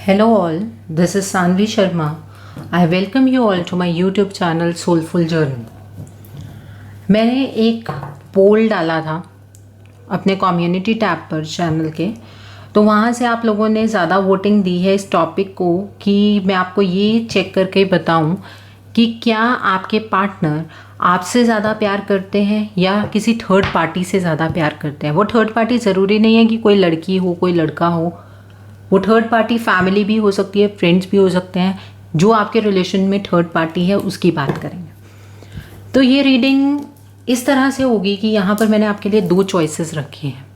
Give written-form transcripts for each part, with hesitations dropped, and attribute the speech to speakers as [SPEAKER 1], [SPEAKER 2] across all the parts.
[SPEAKER 1] Hello all, this is Sanvi Sharma. I welcome you all to my YouTube channel Soulful Journey. मैंने एक पोल डाला था अपने community tab पर चैनल के, तो वहाँ से आप लोगों ने ज़्यादा वोटिंग दी है इस टॉपिक को कि मैं आपको ये चेक करके बताऊँ कि क्या आपके पार्टनर आपसे ज़्यादा प्यार करते हैं या किसी थर्ड पार्टी से ज़्यादा प्यार करते हैं। वो थर्ड पार्टी ज़रूरी नहीं है कि कोई लड़की हो कोई लड़का हो, वो थर्ड पार्टी फैमिली भी हो सकती है, फ्रेंड्स भी हो सकते हैं। जो आपके रिलेशन में थर्ड पार्टी है उसकी बात करेंगे। तो ये रीडिंग इस तरह से होगी कि यहाँ पर मैंने आपके लिए दो चॉइसेस रखे हैं।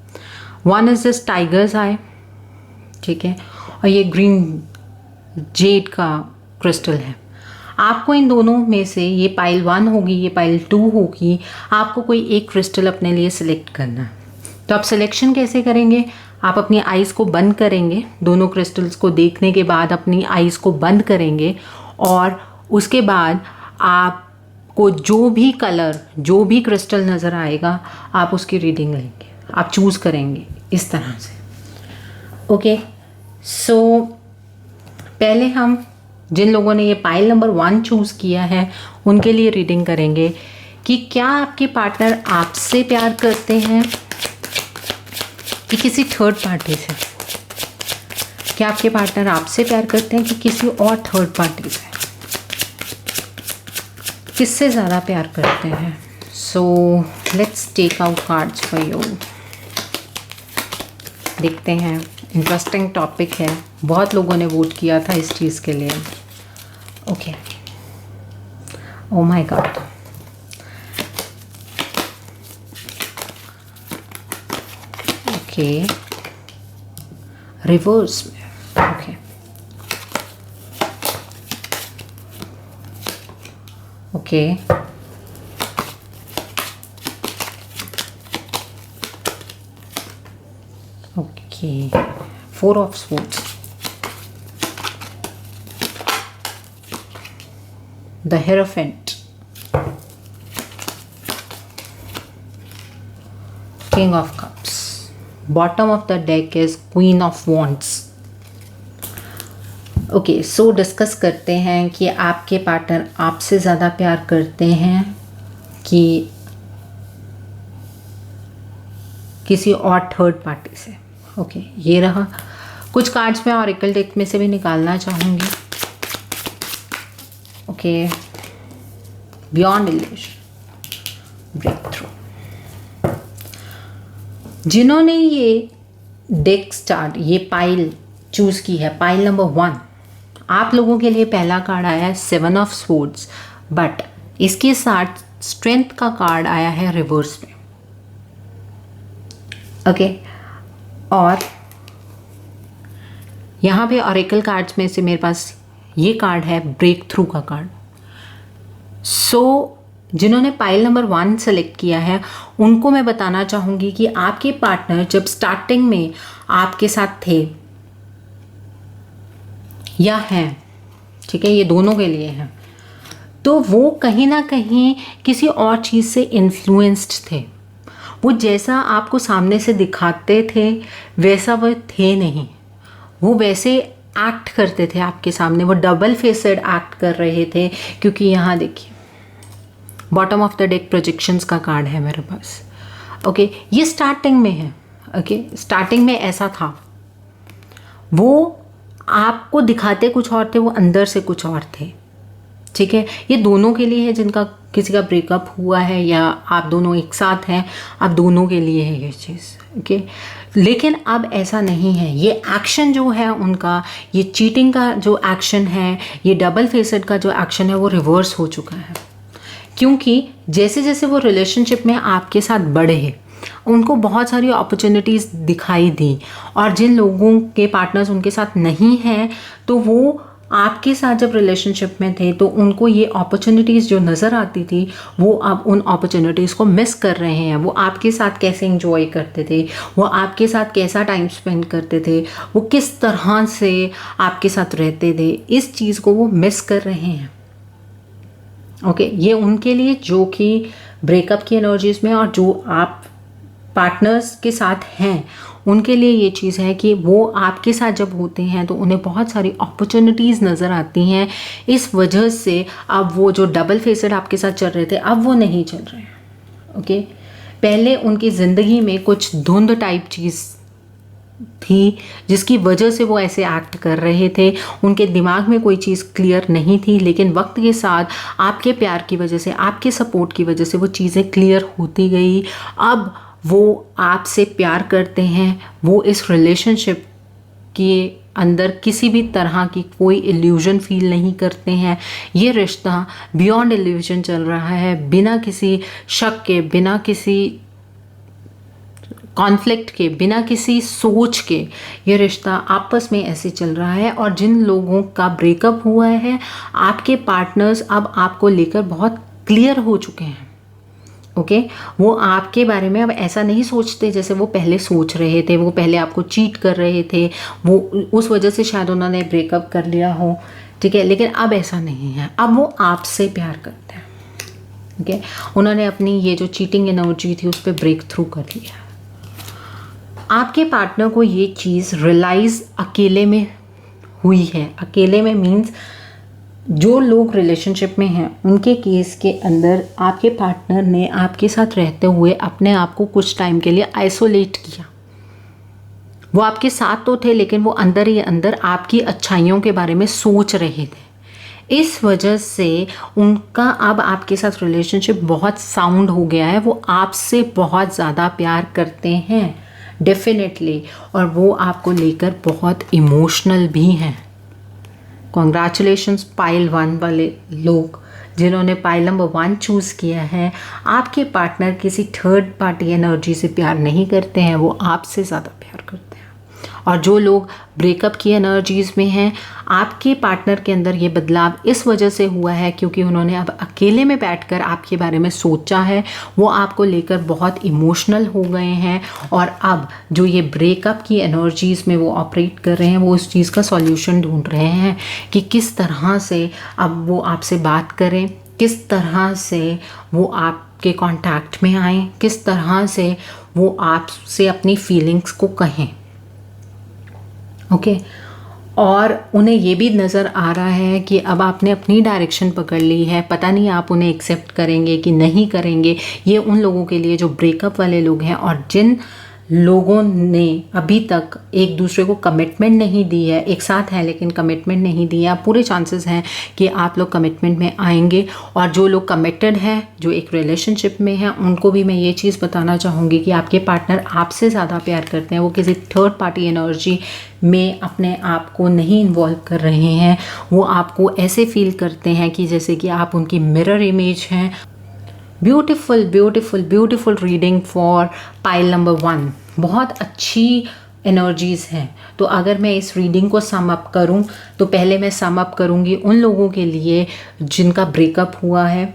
[SPEAKER 1] वन इज दिस टाइगर्स आई, ठीक है, और ये ग्रीन जेड का क्रिस्टल है। आपको इन दोनों में से ये पाइल 1 होगी, ये पाइल 2 होगी, आपको कोई एक क्रिस्टल अपने लिए सिलेक्ट करना है। तो आप सिलेक्शन कैसे करेंगे? आप अपनी आइज़ को बंद करेंगे, दोनों क्रिस्टल्स को देखने के बाद अपनी आइज़ को बंद करेंगे और उसके बाद आपको जो भी कलर, जो भी क्रिस्टल नज़र आएगा आप उसकी रीडिंग लेंगे, आप चूज़ करेंगे इस तरह से। ओके, सो पहले हम जिन लोगों ने ये पाइल नंबर 1 चूज़ किया है उनके लिए रीडिंग करेंगे कि क्या आपके पार्टनर आपसे प्यार करते हैं कि किसी थर्ड पार्टी से। क्या आपके पार्टनर आपसे प्यार करते हैं कि किसी और थर्ड पार्टी से, किससे ज़्यादा प्यार करते हैं। So let's take out cards for you. देखते हैं, इंटरेस्टिंग टॉपिक है, बहुत लोगों ने वोट किया था इस चीज़ के लिए। Okay, oh my god, okay, reverse में, okay, okay, okay, 4 of swords, the hierophant, king of cups, bottom of the deck is queen of wands. Okay, so discuss करते हैं कि आपके पार्टनर आपसे ज़्यादा प्यार करते हैं कि किसी और थर्ड पार्टी से। ओके, ये रहा। कुछ कार्ड्स मैं ऑरेकल डेक में से भी निकालना चाहूँगी। Okay, beyond illusion, breakthrough. जिन्होंने ये डेक स्टार्ट, ये पाइल चूज़ की है, पाइल नंबर 1, आप लोगों के लिए पहला कार्ड आया है 7 ऑफ स्वॉर्ड्स, बट इसके साथ स्ट्रेंथ का कार्ड आया है रिवर्स में। ओके, और यहाँ पे ऑरेकल कार्ड्स में से मेरे पास ये कार्ड है ब्रेक थ्रू का कार्ड। सो जिन्होंने पाइल नंबर 1 सेलेक्ट किया है उनको मैं बताना चाहूँगी कि आपके पार्टनर जब स्टार्टिंग में आपके साथ थे या हैं, ठीक है, ये दोनों के लिए हैं, तो वो कहीं ना कहीं किसी और चीज़ से इन्फ्लुएंस्ड थे। वो जैसा आपको सामने से दिखाते थे वैसा वो थे नहीं, वो वैसे एक्ट करते थे आपके सामने, वो डबल फेसेड एक्ट कर रहे थे। क्योंकि यहाँ देखिए, bottom of the deck projections का कार्ड है मेरे पास। ओके, ये स्टार्टिंग में है। ओके, स्टार्टिंग में ऐसा था, वो आपको दिखाते कुछ और थे, वो अंदर से कुछ और थे, ठीक है। ये दोनों के लिए है जिनका किसी का ब्रेकअप हुआ है या आप दोनों एक साथ हैं, आप दोनों के लिए है ये चीज़। ओके, लेकिन अब ऐसा नहीं है। ये एक्शन जो है उनका, ये चीटिंग का जो एक्शन है, ये डबल फेसेड का जो एक्शन है, वो रिवर्स हो चुका है। क्योंकि जैसे जैसे वो रिलेशनशिप में आपके साथ बढ़े, उनको बहुत सारी अपॉर्चुनिटीज़ दिखाई दी, और जिन लोगों के पार्टनर्स उनके साथ नहीं हैं, तो वो आपके साथ जब रिलेशनशिप में थे तो उनको ये अपॉर्चुनिटीज़ जो नज़र आती थी, वो अब उन अपॉर्चुनिटीज़ को मिस कर रहे हैं। वो आपके साथ कैसे एंजॉय करते थे, वो आपके साथ कैसा टाइम स्पेंड करते थे, वो किस तरह से आपके साथ रहते थे, इस चीज़ को वो मिस कर रहे हैं। ओके, ये उनके लिए जो कि ब्रेकअप की एनर्जीज में, और जो आप पार्टनर्स के साथ हैं उनके लिए ये चीज़ है कि वो आपके साथ जब होते हैं तो उन्हें बहुत सारी अपॉर्चुनिटीज़ नज़र आती हैं। इस वजह से अब वो जो डबल फेसेड आपके साथ चल रहे थे अब वो नहीं चल रहे हैं। ओके, पहले उनकी ज़िंदगी में कुछ धुंध टाइप चीज़ थी जिसकी वजह से वो ऐसे एक्ट कर रहे थे, उनके दिमाग में कोई चीज़ क्लियर नहीं थी, लेकिन वक्त के साथ आपके प्यार की वजह से, आपके सपोर्ट की वजह से वो चीज़ें क्लियर होती गई। अब वो आपसे प्यार करते हैं, वो इस रिलेशनशिप के अंदर किसी भी तरह की कोई इल्यूजन फील नहीं करते हैं। ये रिश्ता बियॉन्ड इल्यूजन चल रहा है, बिना किसी शक के, बिना किसी कॉन्फ्लिक्ट के, बिना किसी सोच के ये रिश्ता आपस में ऐसे चल रहा है। और जिन लोगों का ब्रेकअप हुआ है, आपके पार्टनर्स अब आपको लेकर बहुत क्लियर हो चुके हैं। ओके, वो आपके बारे में अब ऐसा नहीं सोचते जैसे वो पहले सोच रहे थे। वो पहले आपको चीट कर रहे थे, वो उस वजह से शायद उन्होंने ब्रेकअप कर लिया हो, ठीक है, लेकिन अब ऐसा नहीं है। अब वो आपसे प्यार करते हैं। ओके, उन्होंने अपनी ये जो चीटिंग एनर्जी थी उस पर ब्रेक थ्रू कर लिया। आपके पार्टनर को ये चीज़ रियलाइज़ अकेले में हुई है। अकेले में मीन्स जो लोग रिलेशनशिप में हैं उनके केस के अंदर आपके पार्टनर ने आपके साथ रहते हुए अपने आप को कुछ टाइम के लिए आइसोलेट किया। वो आपके साथ तो थे लेकिन वो अंदर ही अंदर आपकी अच्छाइयों के बारे में सोच रहे थे। इस वजह से उनका अब आपके साथ रिलेशनशिप बहुत साउंड हो गया है। वो आपसे बहुत ज़्यादा प्यार करते हैं डेफिनेटली, और वो आपको लेकर बहुत इमोशनल भी हैं। कॉन्ग्रेचुलेशंस पाइल 1 वाले लोग जिन्होंने पाइल नंबर 1 चूज़ किया है। आपके पार्टनर किसी थर्ड पार्टी एनर्जी से प्यार नहीं करते हैं, वो आपसे ज़्यादा प्यार करते हैं। और जो लोग ब्रेकअप की एनर्जीज़ में हैं, आपके पार्टनर के अंदर ये बदलाव इस वजह से हुआ है क्योंकि उन्होंने अब अकेले में बैठकर आपके बारे में सोचा है। वो आपको लेकर बहुत इमोशनल हो गए हैं और अब जो ये ब्रेकअप की एनर्जीज़ में वो ऑपरेट कर रहे हैं, वो उस चीज़ का सॉल्यूशन ढूंढ रहे हैं कि किस तरह से अब वो आपसे बात करें, किस तरह से वो आपके कांटेक्ट में आएँ, किस तरह से वो आपसे अपनी फीलिंग्स को कहें। ओके, और उन्हें ये भी नज़र आ रहा है कि अब आपने अपनी डायरेक्शन पकड़ ली है। पता नहीं आप उन्हें एक्सेप्ट करेंगे कि नहीं करेंगे। ये उन लोगों के लिए जो ब्रेकअप वाले लोग हैं और जिन लोगों ने अभी तक एक दूसरे को कमिटमेंट नहीं दी है, एक साथ हैं लेकिन कमिटमेंट नहीं दी है। पूरे चांसेस हैं कि आप लोग कमिटमेंट में आएंगे। और जो लोग कमिटेड हैं, जो एक रिलेशनशिप में हैं, उनको भी मैं ये चीज़ बताना चाहूँगी कि आपके पार्टनर आपसे ज़्यादा प्यार करते हैं। वो किसी थर्ड पार्टी एनर्जी में अपने आप को नहीं इन्वॉल्व कर रहे हैं। वो आपको ऐसे फील करते हैं कि जैसे कि आप उनकी मिरर इमेज हैं। Beautiful beautiful beautiful reading for pile number 1। बहुत अच्छी एनर्जीज़ हैं। तो अगर मैं इस रीडिंग को सम अप करूं तो पहले मैं सम अप करूंगी उन लोगों के लिए जिनका ब्रेकअप हुआ है।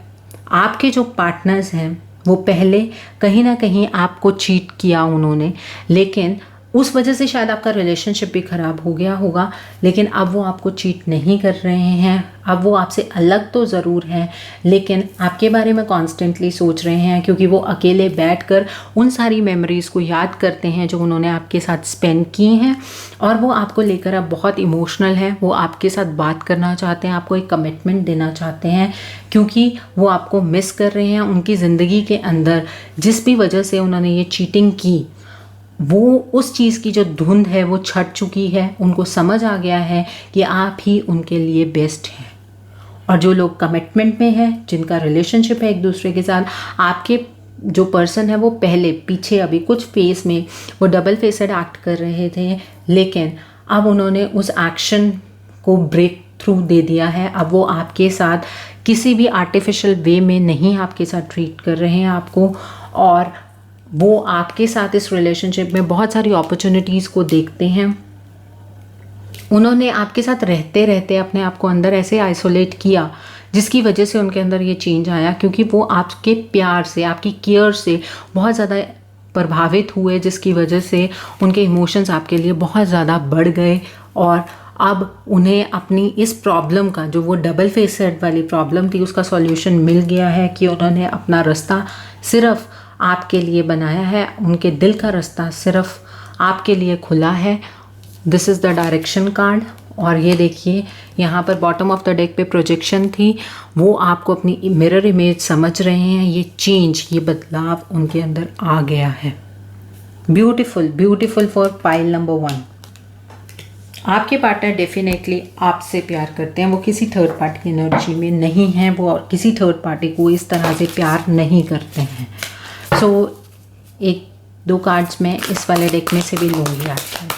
[SPEAKER 1] आपके जो पार्टनर्स हैं वो पहले कहीं ना कहीं आपको चीट किया उन्होंने, लेकिन उस वजह से शायद आपका रिलेशनशिप भी ख़राब हो गया होगा, लेकिन अब वो आपको चीट नहीं कर रहे हैं। अब वो आपसे अलग तो ज़रूर हैं लेकिन आपके बारे में कॉन्स्टेंटली सोच रहे हैं क्योंकि वो अकेले बैठकर उन सारी मेमोरीज़ को याद करते हैं जो उन्होंने आपके साथ स्पेंड की हैं। और वो आपको लेकर अब बहुत इमोशनल है। वो आपके साथ बात करना चाहते हैं, आपको एक कमिटमेंट देना चाहते हैं क्योंकि वो आपको मिस कर रहे हैं। उनकी ज़िंदगी के अंदर जिस भी वजह से उन्होंने ये चीटिंग की, वो उस चीज़ की जो धुंध है वो छट चुकी है। उनको समझ आ गया है कि आप ही उनके लिए बेस्ट हैं। और जो लोग कमिटमेंट में हैं, जिनका रिलेशनशिप है एक दूसरे के साथ, आपके जो पर्सन है वो पहले पीछे अभी कुछ फेस में वो डबल फेसेड एक्ट कर रहे थे, लेकिन अब उन्होंने उस एक्शन को ब्रेक थ्रू दे दिया है। अब वो आपके साथ किसी भी आर्टिफिशियल वे में नहीं आपके साथ ट्रीट कर रहे हैं आपको, और वो आपके साथ इस रिलेशनशिप में बहुत सारी अपॉर्चुनिटीज़ को देखते हैं। उन्होंने आपके साथ रहते रहते अपने आप को अंदर ऐसे आइसोलेट किया जिसकी वजह से उनके अंदर ये चेंज आया, क्योंकि वो आपके प्यार से, आपकी केयर से बहुत ज़्यादा प्रभावित हुए, जिसकी वजह से उनके इमोशंस आपके लिए बहुत ज़्यादा बढ़ गए। और अब उन्हें अपनी इस प्रॉब्लम का, जो वो डबल फेसेड वाली प्रॉब्लम थी, उसका सॉल्यूशन मिल गया है कि उन्होंने अपना रास्ता सिर्फ आपके लिए बनाया है, उनके दिल का रास्ता सिर्फ आपके लिए खुला है। This is the direction card. और ये देखिए यहाँ पर बॉटम ऑफ द डेक पे प्रोजेक्शन थी, वो आपको अपनी मिरर इमेज समझ रहे हैं। ये चेंज, ये बदलाव उनके अंदर आ गया है। Beautiful, beautiful for pile number 1। आपके पार्टनर डेफिनेटली आपसे प्यार करते हैं, वो किसी थर्ड पार्टी की एनर्जी में नहीं हैं, वो किसी थर्ड पार्टी को इस तरह से प्यार नहीं करते हैं। सो एक दो कार्ड्स मैं इस वाले डेक में से भी लूँगी आपको।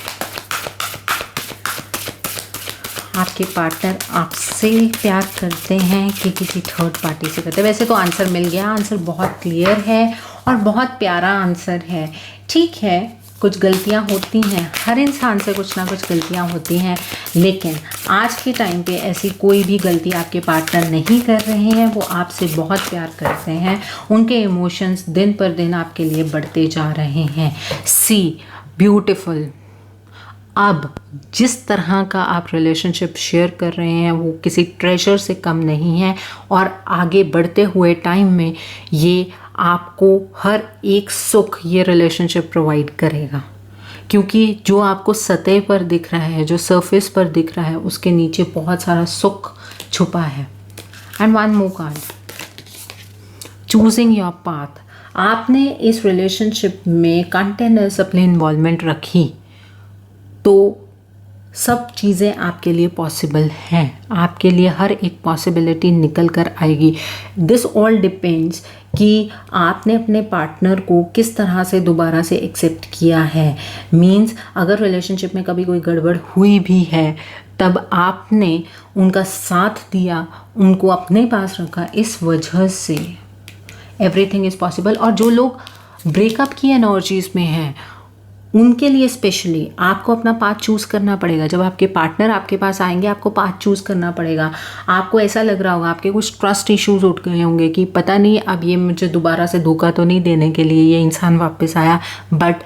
[SPEAKER 1] आपके पार्टनर आपसे प्यार करते हैं कि किसी थर्ड पार्टी से करते हैं? वैसे तो आंसर मिल गया, आंसर बहुत क्लियर है और बहुत प्यारा आंसर है। ठीक है, कुछ गलतियां होती हैं, हर इंसान से कुछ ना कुछ गलतियां होती हैं, लेकिन आज के टाइम पे ऐसी कोई भी गलती आपके पार्टनर नहीं कर रहे हैं। वो आपसे बहुत प्यार करते हैं, उनके इमोशंस दिन पर दिन आपके लिए बढ़ते जा रहे हैं। See beautiful. अब जिस तरह का आप रिलेशनशिप शेयर कर रहे हैं वो किसी ट्रेजर से कम नहीं है, और आगे बढ़ते हुए टाइम में ये आपको हर एक सुख ये रिलेशनशिप प्रोवाइड करेगा, क्योंकि जो आपको सतह पर दिख रहा है, जो सरफेस पर दिख रहा है, उसके नीचे बहुत सारा सुख छुपा है। And one more card, choosing your path. आपने इस रिलेशनशिप में कंटिन्यूअस अपनी इन्वॉल्वमेंट रखी तो सब चीज़ें आपके लिए पॉसिबल हैं, आपके लिए हर एक पॉसिबिलिटी निकल कर आएगी। दिस ऑल डिपेंड्स कि आपने अपने पार्टनर को किस तरह से दोबारा से एक्सेप्ट किया है। मीन्स अगर रिलेशनशिप में कभी कोई गड़बड़ हुई भी है तब आपने उनका साथ दिया, उनको अपने पास रखा, इस वजह से एवरीथिंग इज़ पॉसिबल। और जो लोग ब्रेकअप की एनर्जीज़ में हैं उनके लिए स्पेशली आपको अपना पाथ चूज़ करना पड़ेगा। जब आपके पार्टनर आपके पास आएंगे आपको पाथ चूज़ करना पड़ेगा। आपको ऐसा लग रहा होगा, आपके कुछ ट्रस्ट इश्यूज उठ गए होंगे कि पता नहीं अब ये मुझे दोबारा से धोखा तो नहीं देने के लिए ये इंसान वापस आया, बट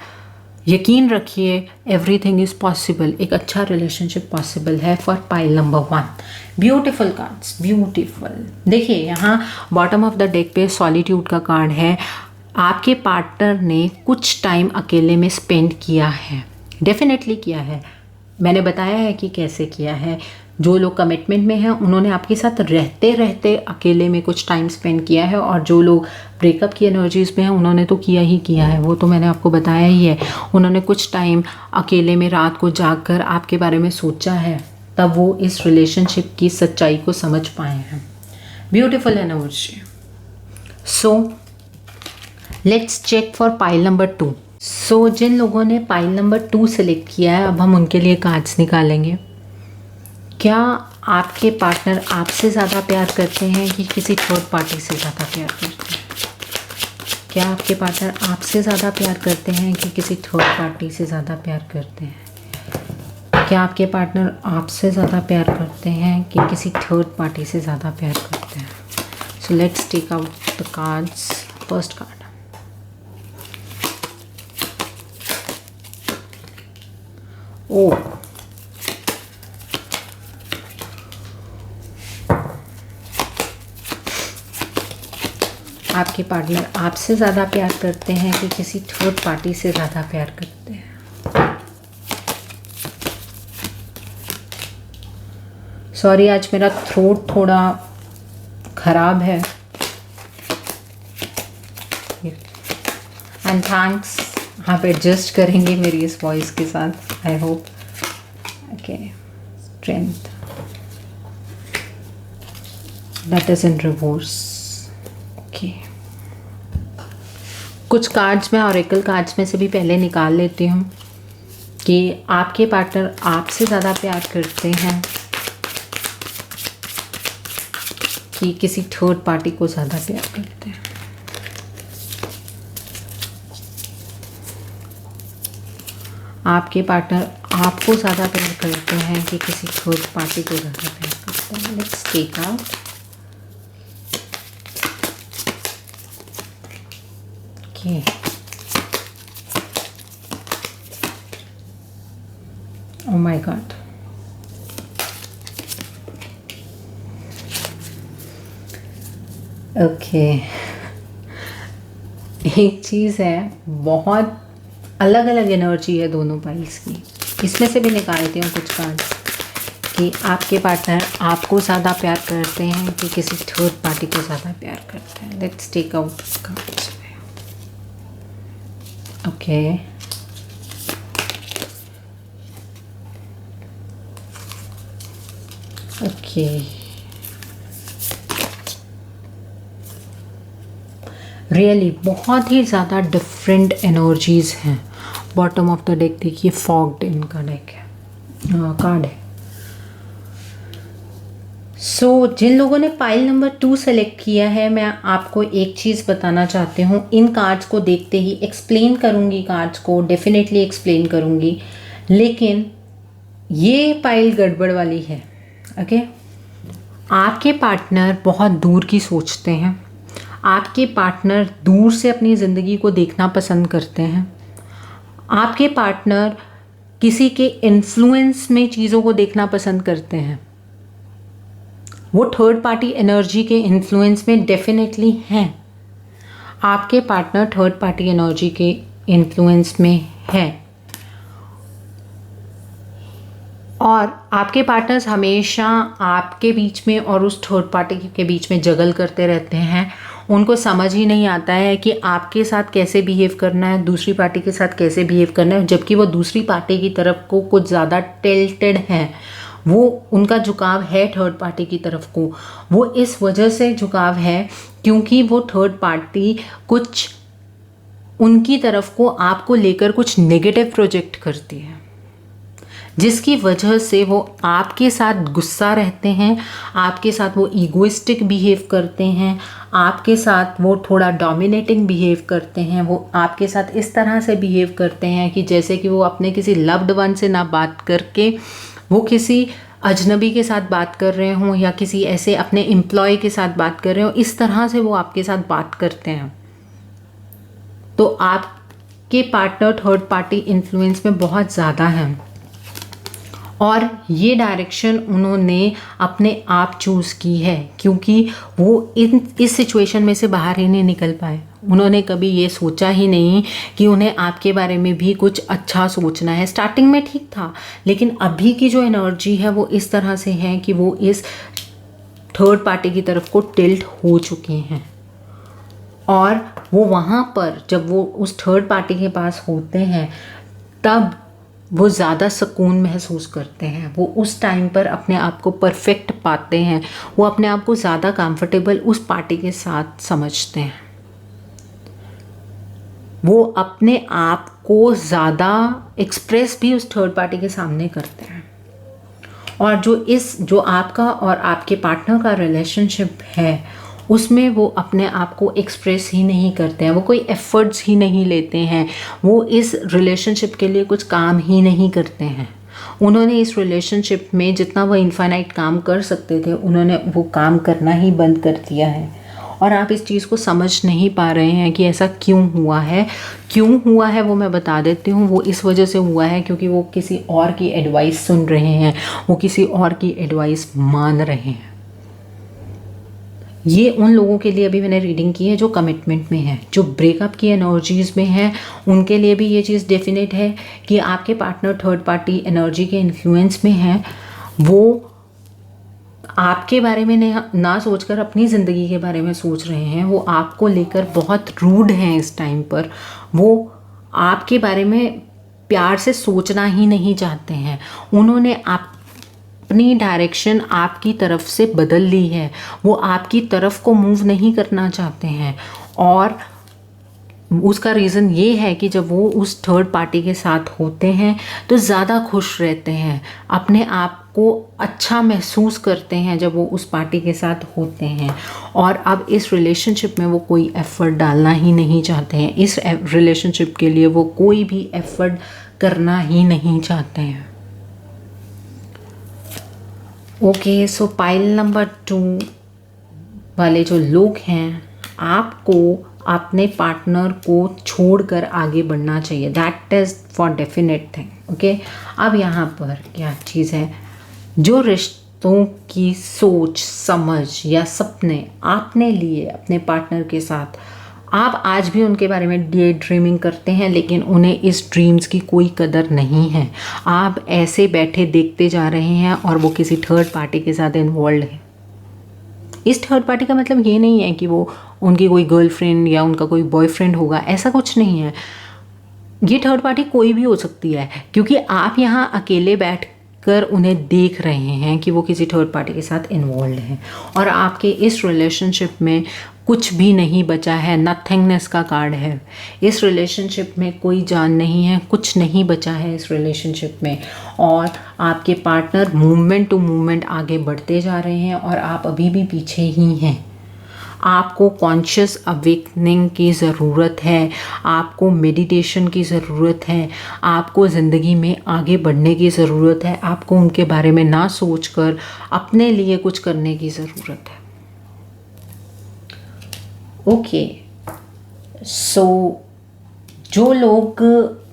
[SPEAKER 1] यकीन रखिए एवरीथिंग इज़ पॉसिबल। एक अच्छा रिलेशनशिप पॉसिबल है for pile number 1। Beautiful cards, beautiful. देखिए यहाँ बॉटम ऑफ द डेक पे सॉलिट्यूड का कार्ड है। आपके पार्टनर ने कुछ टाइम अकेले में स्पेंड किया है, डेफिनेटली किया है। मैंने बताया है कि कैसे किया है। जो लोग कमिटमेंट में हैं उन्होंने आपके साथ रहते रहते अकेले में कुछ टाइम स्पेंड किया है, और जो लोग ब्रेकअप की एनर्जीज़ में हैं उन्होंने तो किया ही किया है, वो तो मैंने आपको बताया ही है। उन्होंने कुछ टाइम अकेले में रात को जाग कर आपके बारे में सोचा है, तब वो इस रिलेशनशिप की सच्चाई को समझ पाए हैं। Beautiful energy. So let's check for pile number 2। सो जिन लोगों ने पाइल नंबर 2 सेलेक्ट किया है, अब हम उनके लिए कार्ड्स निकालेंगे। क्या आपके पार्टनर आपसे ज़्यादा प्यार करते हैं कि किसी थर्ड पार्टी से ज़्यादा प्यार करते हैं? क्या आपके पार्टनर आपसे ज़्यादा प्यार करते हैं कि किसी थर्ड पार्टी से ज़्यादा प्यार करते हैं? क्या आपके पार्टनर आपसे ज़्यादा प्यार करते हैं कि किसी थर्ड पार्टी से ज़्यादा प्यार करते हैं? So let's take out the cards. First card, ओ आपके पार्टनर आपसे ज़्यादा प्यार करते हैं कि किसी थर्ड पार्टी से ज़्यादा प्यार करते हैं? सॉरी, आज मेरा थ्रोट थोड़ा ख़राब है, एंड थैंक्स, आप एडजस्ट करेंगे मेरी इस वॉइस के साथ, I hope. Okay, strength, that is in reverse. Okay, कुछ कार्ड्स में, ऑरेकल कार्ड्स में से भी पहले निकाल लेती हूँ कि आपके पार्टनर आपसे ज़्यादा प्यार करते हैं कि किसी थर्ड पार्टी को ज़्यादा प्यार करते हैं। आपके पार्टनर आपको ज़्यादा प्यार करते हैं कि किसी थर्ड पार्टी को ज़्यादा प्यार करते हैं? Let's take out. Okay, oh my god, okay. एक चीज़ है, बहुत अलग अलग एनर्जी है दोनों पाइल्स की। इसमें से भी निकालती हूँ कुछ कार्ड कि आपके पार्टनर आपको ज़्यादा प्यार करते हैं कि किसी थर्ड पार्टी को ज़्यादा प्यार करते हैं। Let's take out cards. Okay, okay, really बहुत ही ज़्यादा डिफरेंट एनर्जीज़ हैं। बॉटम ऑफ द डेक देखिए, फॉग्ड इनका डेक है, कार्ड है। सो जिन लोगों ने पाइल नंबर 2 सेलेक्ट किया है, मैं आपको एक चीज़ बताना चाहती हूँ। इन कार्ड्स को देखते ही एक्सप्लेन करूँगी, कार्ड्स को डेफिनेटली एक्सप्लेन करूँगी, लेकिन ये पाइल गड़बड़ वाली है। ओके, आपके पार्टनर बहुत दूर की सोचते हैं। आपके पार्टनर दूर से अपनी ज़िंदगी को देखना पसंद करते हैं। आपके पार्टनर किसी के इन्फ्लुएंस में चीज़ों को देखना पसंद करते हैं। वो थर्ड पार्टी एनर्जी के इन्फ्लुएंस में डेफिनेटली हैं। आपके पार्टनर थर्ड पार्टी एनर्जी के इन्फ्लुएंस में है, और आपके पार्टनर्स हमेशा आपके बीच में और उस थर्ड पार्टी के बीच में जगल करते रहते हैं। उनको समझ ही नहीं आता है कि आपके साथ कैसे बिहेव करना है, दूसरी पार्टी के साथ कैसे बिहेव करना है, जबकि वो दूसरी पार्टी की तरफ को कुछ ज़्यादा टिल्टेड है। वो उनका झुकाव है थर्ड पार्टी की तरफ को। वो इस वजह से झुकाव है क्योंकि वो थर्ड पार्टी कुछ उनकी तरफ को आपको लेकर कुछ नेगेटिव प्रोजेक्ट करती है, जिसकी वजह से वो आपके साथ गुस्सा रहते हैं, आपके साथ वो ईगोइस्टिक बिहेव करते हैं, आपके साथ वो थोड़ा डोमिनेटिंग बिहेव करते हैं। वो आपके साथ इस तरह से बिहेव करते हैं कि जैसे कि वो अपने किसी लव्ड वन से ना बात करके वो किसी अजनबी के साथ बात कर रहे हों, या किसी ऐसे अपने एम्प्लॉय के साथ बात कर रहे हो। इस तरह से वो आपके साथ बात करते हैं। तो आपके पार्टनर थर्ड पार्टी इन्फ्लुएंस में बहुत ज़्यादा है, और ये डायरेक्शन उन्होंने अपने आप चूज़ की है क्योंकि वो इस सिचुएशन में से बाहर ही नहीं निकल पाए। उन्होंने कभी ये सोचा ही नहीं कि उन्हें आपके बारे में भी कुछ अच्छा सोचना है। स्टार्टिंग में ठीक था, लेकिन अभी की जो एनर्जी है वो इस तरह से है कि वो इस थर्ड पार्टी की तरफ को टिल्ट हो चुके हैं, और वो वहाँ पर जब वो उस थर्ड पार्टी के पास होते हैं तब वो ज़्यादा सुकून महसूस करते हैं। वो उस टाइम पर अपने आप को परफेक्ट पाते हैं। वो अपने आप को ज़्यादा कंफर्टेबल उस पार्टी के साथ समझते हैं। वो अपने आप को ज़्यादा एक्सप्रेस भी उस थर्ड पार्टी के सामने करते हैं। और जो आपका और आपके पार्टनर का रिलेशनशिप है, उसमें वो अपने आप को एक्सप्रेस ही नहीं करते हैं। वो कोई एफर्ट्स ही नहीं लेते हैं। वो इस रिलेशनशिप के लिए कुछ काम ही नहीं करते हैं। उन्होंने इस रिलेशनशिप में जितना वो इनफाइनाइट काम कर सकते थे, उन्होंने वो काम करना ही बंद कर दिया है। और आप इस चीज़ को समझ नहीं पा रहे हैं कि ऐसा क्यों हुआ है। क्यों हुआ है वो मैं बता देती हूँ। वो इस वजह से हुआ है क्योंकि वो किसी और की एडवाइस सुन रहे हैं, वो किसी और की एडवाइस मान रहे हैं। ये उन लोगों के लिए अभी मैंने रीडिंग की है जो कमिटमेंट में है, जो ब्रेकअप की एनर्जीज़ में है। उनके लिए भी ये चीज़ डेफिनेट है कि आपके पार्टनर थर्ड पार्टी एनर्जी के इन्फ्लुएंस में है। वो आपके बारे में ना सोचकर अपनी ज़िंदगी के बारे में सोच रहे हैं। वो आपको लेकर बहुत रूड हैं इस टाइम पर। वो आपके बारे में प्यार से सोचना ही नहीं चाहते हैं। उन्होंने अपनी डायरेक्शन आपकी तरफ से बदल ली है। वो आपकी तरफ को मूव नहीं करना चाहते हैं, और उसका रीज़न ये है कि जब वो उस थर्ड पार्टी के साथ होते हैं तो ज़्यादा खुश रहते हैं, अपने आप को अच्छा महसूस करते हैं जब वो उस पार्टी के साथ होते हैं। और अब इस रिलेशनशिप में वो कोई एफ़र्ट डालना ही नहीं चाहते हैं। इस रिलेशनशिप के लिए वो कोई भी एफ़र्ट करना ही नहीं चाहते हैं। ओके, सो पाइल नंबर 2 वाले जो लोग हैं, आपको अपने पार्टनर को छोड़कर आगे बढ़ना चाहिए। That is for definite thing. Okay, अब यहाँ पर क्या चीज़ है, जो रिश्तों की सोच समझ या सपने आपने लिए अपने पार्टनर के साथ, आप आज भी उनके बारे में डे ड्रीमिंग करते हैं, लेकिन उन्हें इस ड्रीम्स की कोई कदर नहीं है। आप ऐसे बैठे देखते जा रहे हैं और वो किसी थर्ड पार्टी के साथ इन्वॉल्व है। इस थर्ड पार्टी का मतलब ये नहीं है कि वो उनकी कोई गर्लफ्रेंड या उनका कोई बॉयफ्रेंड होगा, ऐसा कुछ नहीं है। ये थर्ड पार्टी कोई भी हो सकती है, क्योंकि आप यहाँ अकेले बैठ कर उन्हें देख रहे हैं कि वो किसी थर्ड पार्टी के साथ इन्वॉल्व हैं, और आपके इस रिलेशनशिप में कुछ भी नहीं बचा है। नथिंगनेस का कार्ड है। इस रिलेशनशिप में कोई जान नहीं है, कुछ नहीं बचा है इस रिलेशनशिप में, और आपके पार्टनर मूवमेंट टू मूवमेंट आगे बढ़ते जा रहे हैं और आप अभी भी पीछे ही हैं। आपको कॉन्शियस अवेकनिंग की ज़रूरत है, आपको मेडिटेशन की ज़रूरत है, आपको ज़िंदगी में आगे बढ़ने की ज़रूरत है, आपको उनके बारे में ना सोचकर अपने लिए कुछ करने की ज़रूरत है। ओके, सो जो लोग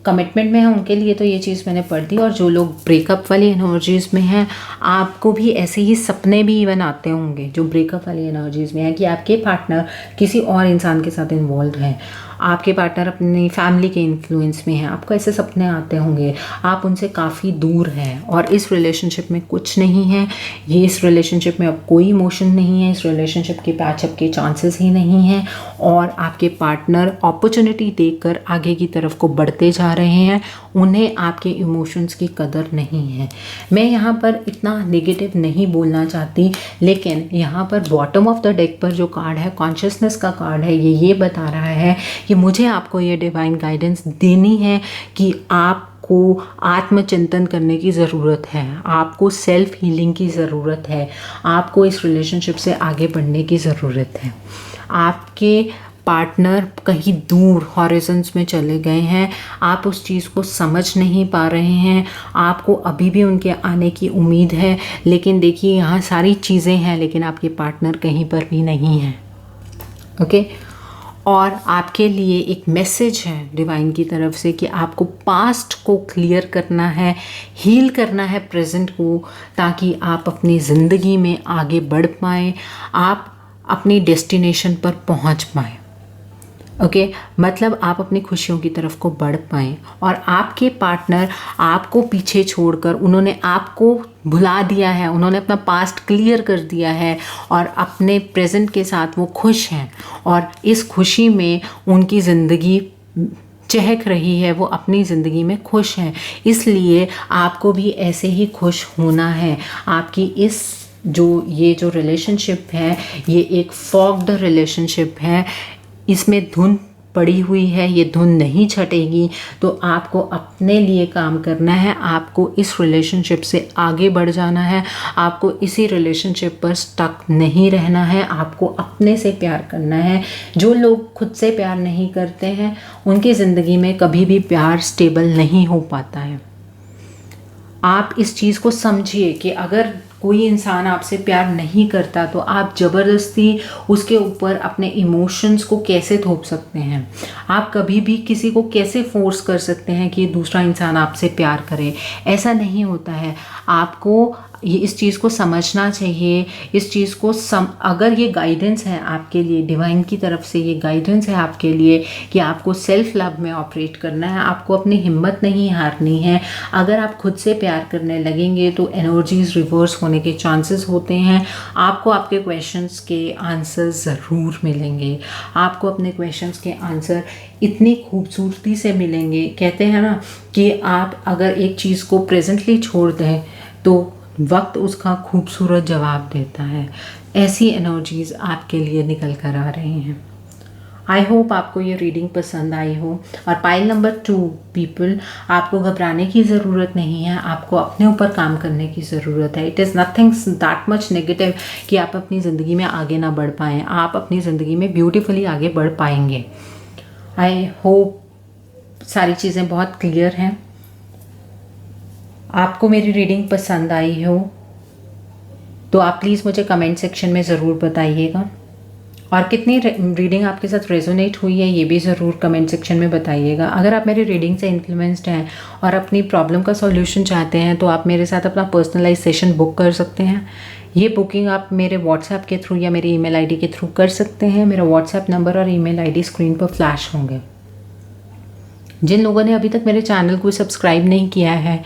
[SPEAKER 1] कमिटमेंट में हैं उनके लिए तो ये चीज़ मैंने पढ़ दी, और जो लोग ब्रेकअप वाली एनर्जीज़ में हैं, आपको भी ऐसे ही सपने भी इवन आते होंगे जो ब्रेकअप वाली एनर्जीज़ में हैं कि आपके पार्टनर किसी और इंसान के साथ इन्वॉल्व हैं, आपके पार्टनर अपनी फैमिली के इन्फ्लुएंस में हैं। आपको ऐसे सपने आते होंगे, आप उनसे काफ़ी दूर हैं और इस रिलेशनशिप में कुछ नहीं है। ये इस रिलेशनशिप में अब कोई इमोशन नहीं है, इस रिलेशनशिप के पैचअप के चांसेस ही नहीं हैं, और आपके पार्टनर अपॉर्चुनिटी देखकर आगे की तरफ को बढ़ते जा रहे हैं। उन्हें आपके इमोशंस की कदर नहीं है। मैं यहाँ पर इतना नेगेटिव नहीं बोलना चाहती, लेकिन यहाँ पर बॉटम ऑफ द डेक पर जो कार्ड है, कॉन्शियसनेस का कार्ड है, ये बता रहा है कि मुझे आपको ये डिवाइन गाइडेंस देनी है कि आपको आत्मचिंतन करने की ज़रूरत है, आपको सेल्फ हीलिंग की ज़रूरत है, आपको इस रिलेशनशिप से आगे बढ़ने की ज़रूरत है। आपके पार्टनर कहीं दूर हॉरिजन्स में चले गए हैं, आप उस चीज़ को समझ नहीं पा रहे हैं, आपको अभी भी उनके आने की उम्मीद है, लेकिन देखिए यहाँ सारी चीज़ें हैं लेकिन आपके पार्टनर कहीं पर भी नहीं हैं। ओके, और आपके लिए एक मैसेज है डिवाइन की तरफ से कि आपको पास्ट को क्लियर करना है, हील करना है प्रेजेंट को, ताकि आप अपनी ज़िंदगी में आगे बढ़ पाएँ, आप अपनी डेस्टिनेशन पर पहुंच पाएँ। ओके, मतलब आप अपनी खुशियों की तरफ को बढ़ पाएँ, और आपके पार्टनर आपको पीछे छोड़कर उन्होंने आपको भुला दिया है, उन्होंने अपना पास्ट क्लियर कर दिया है और अपने प्रेजेंट के साथ वो खुश हैं, और इस खुशी में उनकी ज़िंदगी चहक रही है, वो अपनी ज़िंदगी में खुश हैं। इसलिए आपको भी ऐसे ही खुश होना है। आपकी ये जो रिलेशनशिप है, ये एक फॉग्ड रिलेशनशिप है, इसमें धुन पड़ी हुई है, ये धुन नहीं छटेगी। तो आपको अपने लिए काम करना है, आपको इस रिलेशनशिप से आगे बढ़ जाना है, आपको इसी रिलेशनशिप पर स्टक नहीं रहना है, आपको अपने से प्यार करना है। जो लोग खुद से प्यार नहीं करते हैं, उनकी ज़िंदगी में कभी भी प्यार स्टेबल नहीं हो पाता है। आप इस चीज़ को समझिए कि अगर कोई इंसान आपसे प्यार नहीं करता तो आप ज़बरदस्ती उसके ऊपर अपने इमोशंस को कैसे थोप सकते हैं? आप कभी भी किसी को कैसे फोर्स कर सकते हैं कि दूसरा इंसान आपसे प्यार करे? ऐसा नहीं होता है। आपको ये इस चीज़ को समझना चाहिए। इस चीज़ को अगर ये गाइडेंस है आपके लिए, डिवाइन की तरफ से ये गाइडेंस है आपके लिए कि आपको सेल्फ लव में ऑपरेट करना है, आपको अपनी हिम्मत नहीं हारनी है। अगर आप खुद से प्यार करने लगेंगे तो एनर्जीज रिवर्स होने के चांसेस होते हैं। आपको आपके क्वेश्चंस के आंसर ज़रूर मिलेंगे। आपको अपने क्वेश्चंस के आंसर इतनी खूबसूरती से मिलेंगे। कहते हैं ना कि आप अगर एक चीज़ को प्रेजेंटली छोड़ दें तो वक्त उसका खूबसूरत जवाब देता है। ऐसी एनर्जीज़ आपके लिए निकल कर आ रही हैं। आई होप आपको ये रीडिंग पसंद आई हो। और पाइल नंबर 2 पीपल, आपको घबराने की ज़रूरत नहीं है, आपको अपने ऊपर काम करने की ज़रूरत है। It is nothing that much negative कि आप अपनी ज़िंदगी में आगे ना बढ़ पाएँ। आप अपनी ज़िंदगी में ब्यूटीफुली आगे बढ़ पाएंगे। आई होप सारी चीज़ें बहुत क्लियर हैं। आपको मेरी रीडिंग पसंद आई हो तो आप प्लीज़ मुझे कमेंट सेक्शन में ज़रूर बताइएगा, और कितनी रीडिंग आपके साथ रेजोनेट हुई है ये भी ज़रूर कमेंट सेक्शन में बताइएगा। अगर आप मेरी रीडिंग से इन्फ्लुएंस्ड हैं और अपनी प्रॉब्लम का सॉल्यूशन चाहते हैं तो आप मेरे साथ अपना पर्सनलाइज सेशन बुक कर सकते हैं। ये बुकिंग आप मेरे व्हाट्सएप के थ्रू या मेरी ईमेल आईडी के थ्रू कर सकते हैं। मेरा व्हाट्सएप नंबर और ईमेल आईडी स्क्रीन पर फ्लैश होंगे। जिन लोगों ने अभी तक मेरे चैनल को सब्सक्राइब नहीं किया है,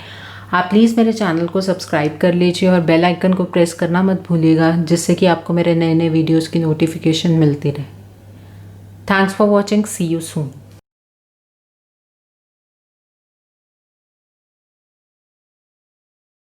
[SPEAKER 1] आप प्लीज़ मेरे चैनल को सब्सक्राइब कर लीजिए और बेल आइकन को प्रेस करना मत भूलिएगा, जिससे कि आपको मेरे नए नए वीडियोज़ की नोटिफिकेशन मिलती रहे। Thanks for watching, see you soon.